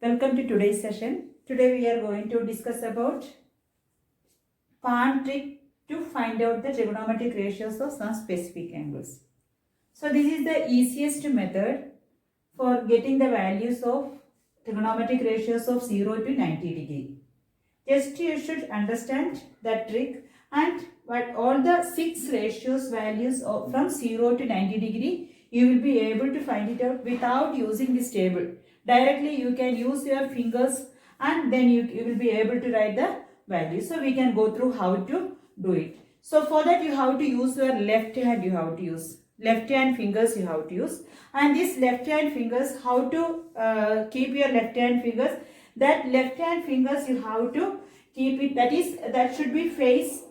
Welcome to today's session. Today we are going to discuss about palm trick to find out the trigonometric ratios of some specific angles. So this is the easiest method for getting the values of trigonometric ratios of 0 to 90 degree. Just you should understand that trick and what all the 6 ratios values of from 0 to 90 degree you will be able to find it out without using this table. Directly you can use your fingers and then you will be able to write the value. So we can go through how to do it. So for that you have to use your left hand, you have to use left hand fingers you have to use, and this left hand fingers, how to keep your left hand fingers, that left hand fingers you have to keep it, that should be face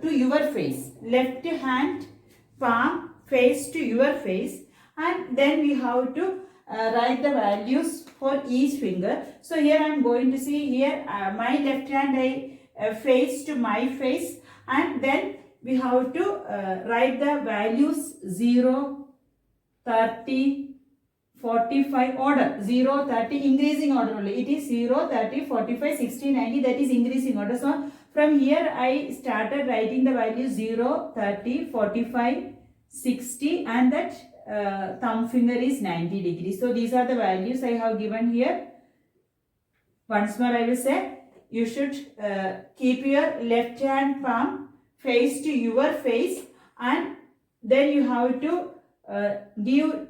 to your face, left hand palm face to your face, and then we have to write the values for each finger. So here I am going to see here my left hand I face to my face, and then we have to write the values 0, 30, 45 order, 0, 30 increasing order only. It is 0, 30, 45, 60, 90, that is increasing order. So from here I started writing the values 0, 30, 45, 60 and that thumb finger is 90 degrees. So these are the values I have given here. Once more I will say, you should keep your left hand palm face to your face, and then you have to give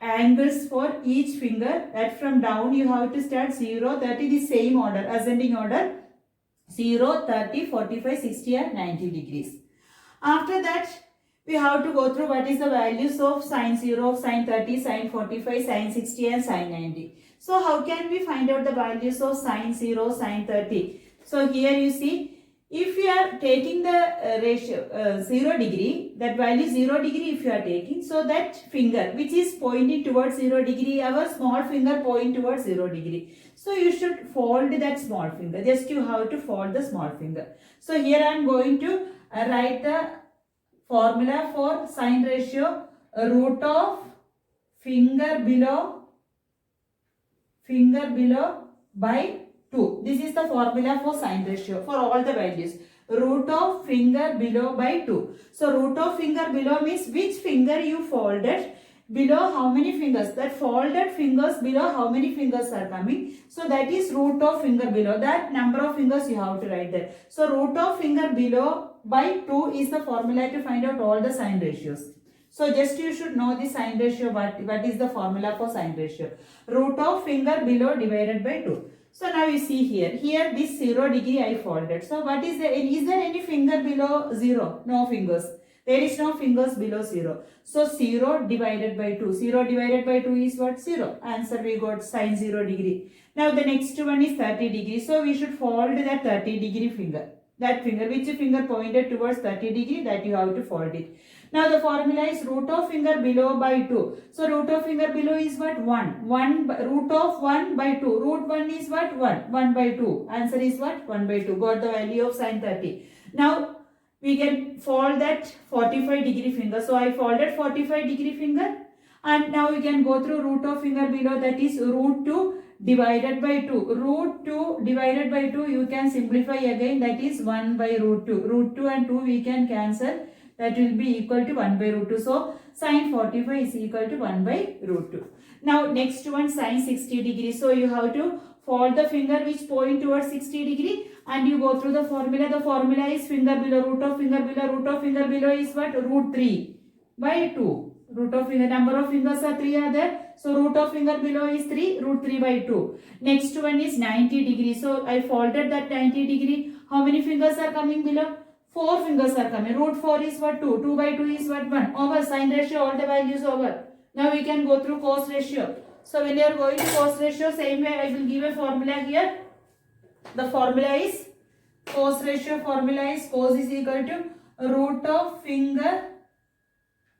angles for each finger. That from down you have to start 0, 30, the same order, ascending order, 0, 30, 45, 60 and 90 degrees. After that we have to go through what is the values of sine 0, sine 30, sine 45, sine 60 and sine 90. So how can we find out the values of sine 0, sine 30? So here you see, if you are taking the ratio 0 degree, that value 0 degree if you are taking, so that finger which is pointing towards 0 degree, our small finger point towards 0 degree. So you should fold that small finger, just you have to fold the small finger. So here I am going to write the formula for sine ratio, root of finger below by 2. This is the formula for sine ratio for all the values. Root of finger below by 2. So root of finger below means which finger you folded, below how many fingers, that folded fingers below how many fingers are coming. So that is root of finger below, that number of fingers you have to write there. So root of finger below by 2 is the formula to find out all the sine ratios. So just you should know the sine ratio, what is the formula for sine ratio. Root of finger below divided by 2. So now you see here this 0 degree I folded. So what is there any finger below 0? No fingers. There is no fingers below 0. So 0 divided by 2. 0 divided by 2 is what? 0. Answer we got sine 0 degree. Now the next one is 30 degree. So we should fold that 30 degree finger. That finger, which finger pointed towards 30 degree, that you have to fold it. Now the formula is root of finger below by 2. So root of finger below is what? 1. Root of 1 by 2. Root 1 is what? 1. 1 by 2. Answer is what? 1 by 2. Got the value of sine 30. Now we can fold that 45 degree finger. So I folded 45 degree finger, and now we can go through root of finger below, that is root 2 divided by 2. Root 2 divided by 2 you can simplify again, that is 1 by root 2. Root 2 and 2 we can cancel, that will be equal to 1 by root 2. So sine 45 is equal to 1 by root 2. Now next one, sine 60 degree. So you have to fold the finger which point towards 60 degree, and you go through the formula. The formula is finger below, root of finger below. Root of finger below is what? Root 3 by 2. Root of finger, number of fingers are 3 are there. So root of finger below is 3, root 3 by 2. Next one is 90 degree. So I folded that 90 degree. How many fingers are coming below? 4 fingers are coming. Root 4 is what? 2. 2 by 2 is what? 1. Over. Sine ratio, all the values over. Now we can go through cos ratio. So when you are going to cos ratio, same way I will give a formula here. The formula is, cos ratio formula is, cos is equal to root of finger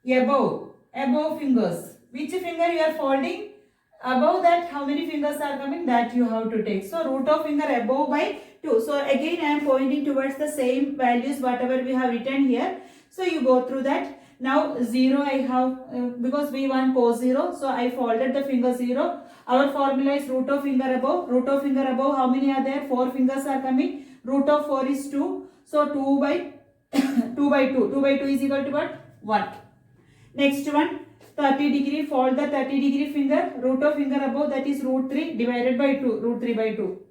above fingers. Which finger you are folding? Above that, how many fingers are coming? That you have to take. So root of finger above by 2. So again I am pointing towards the same values whatever we have written here. So you go through that. Now 0 I have, because we want cos 0, so I folded the finger 0. Our formula is root of finger above. Root of finger above, how many are there? 4 fingers are coming. Root of 4 is 2. So 2 by 2 by 2. 2 by 2 is equal to what? 1. Next one, 30 degree, fold the 30 degree finger. Root of finger above, that is root 3 divided by 2. Root 3 by 2.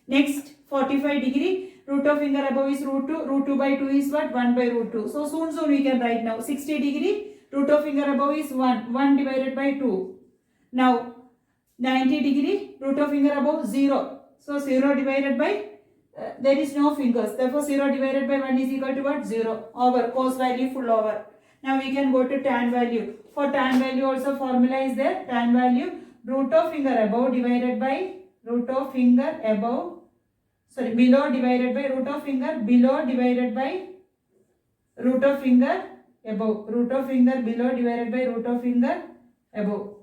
Next, 45 degree, root of finger above is root 2. Root 2 by 2 is what? 1 by root 2. So soon we can write now. 60 degree, root of finger above is 1. 1 divided by 2. Now 90 degree, root of finger above 0. So 0 divided by, there is no fingers. Therefore 0 divided by 1 is equal to what? 0. Over. Cos value full over. Now we can go to tan value. For tan value also formula is there. Tan value, root of finger above divided by root of finger above. Sorry, below divided by root of finger below divided by root of finger above. Root of finger below divided by root of finger above.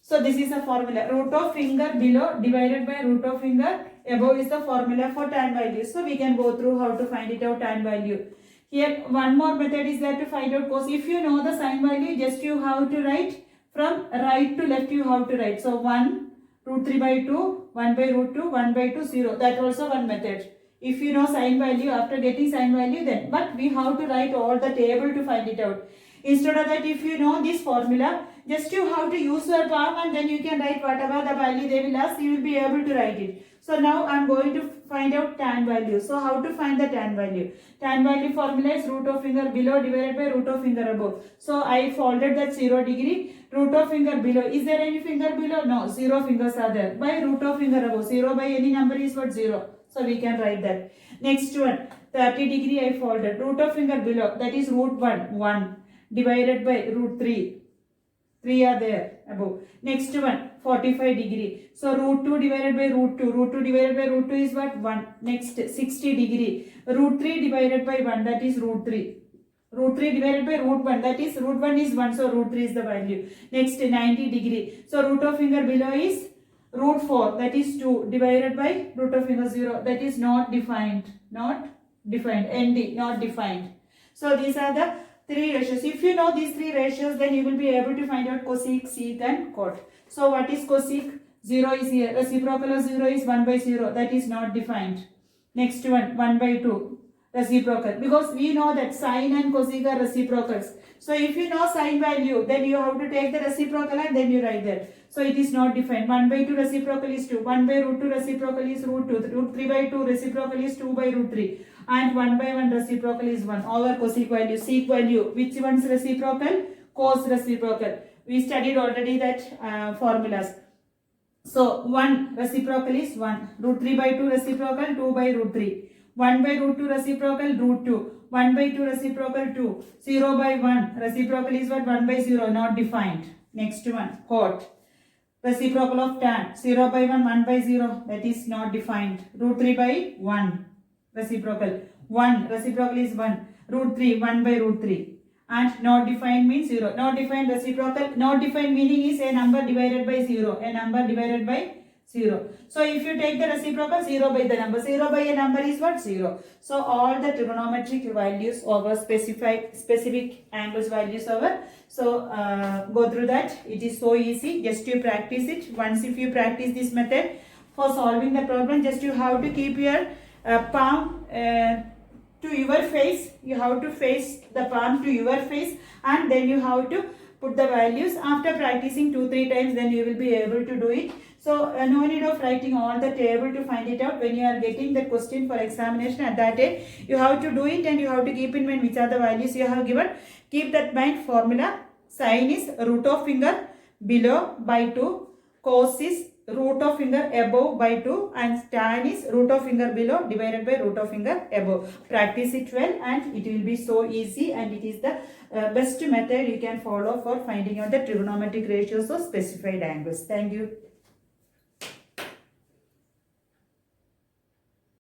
So this is a formula. Root of finger below divided by root of finger above is the formula for tan value. So we can go through how to find it out tan value. Here one more method is there to find out cos. If you know the sign value, just you have to write from right to left, you have to write. So 1 root 3 by 2, 1 by root 2, 1 by 2, 0. That also one method. If you know sign value, after getting sign value then. But we have to write all the table to find it out. Instead of that, if you know this formula, just you have to use your palm and then you can write whatever the value they will ask, you will be able to write it. So now I am going to find out tan value. So how to find the tan value? Tan value formula is root of finger below divided by root of finger above. So I folded that 0 degree. Root of finger below. Is there any finger below? No. 0 fingers are there. By root of finger above. 0 by any number is what? 0. So we can write that. Next one. 30 degree I folded. Root of finger below. That is root 1. 1. Divided by root 3. 3 are there above. Next one. 45 degree. So root 2 divided by root 2. Root 2 divided by root 2 is what? 1. Next 60 degree. Root 3 divided by 1. That is root 3. Root 3 divided by root 1. That is root 1 is 1. So root 3 is the value. Next 90 degree. So root of finger below is root 4. That is 2 divided by root of finger 0. That is not defined. Not defined. ND. Not defined. So these are the 3 ratios. If you know these 3 ratios, then you will be able to find out cosec, sec and cot. So what is cosec? 0 is here. Reciprocal of 0 is 1 by 0. That is not defined. Next one, 1 by 2. Reciprocal. Because we know that sine and cosec are reciprocals. So if you know sine value, then you have to take the reciprocal and then you write that. So it is not defined. 1 by 2 reciprocal is 2. 1 by root 2 reciprocal is root 2. Root 3 by 2 reciprocal is 2 by root 3. And 1 by 1 reciprocal is 1. Over cosec value. Sec value. Which one's reciprocal? Cos reciprocal. We studied already that formulas. So 1 reciprocal is 1. Root 3 by 2 reciprocal 2 by root 3. 1 by root 2 reciprocal root 2. 1 by 2 reciprocal 2. 0 by 1 reciprocal is what? 1 by 0 not defined. Next one cot. Reciprocal of tan 0 by 1 1 by 0 that is not defined. Root 3 by 1 reciprocal 1 reciprocal is 1. Root 3 1 by root 3. And not defined means 0. Not defined reciprocal. Not defined meaning is a number divided by 0. A number divided by 0. So if you take the reciprocal 0 by the number. 0 by a number is what? 0. So all the trigonometric values over specific angles values over. So go through that. It is so easy. Just you practice it. Once if you practice this method for solving the problem, just you have to keep your palm to your face. You have to face the palm to your face and then you have to put the values. After practicing 2-3 times, then you will be able to do it. So no need of writing all the table to find it out. When you are getting the question for examination at that time, you have to do it and you have to keep in mind which are the values you have given. Keep that mind formula. Sine is root of finger below by 2. Cos is root of finger above by 2 and tan is root of finger below divided by root of finger above. Practice it well and it will be so easy and it is the best method you can follow for finding out the trigonometric ratios of specified angles. Thank you.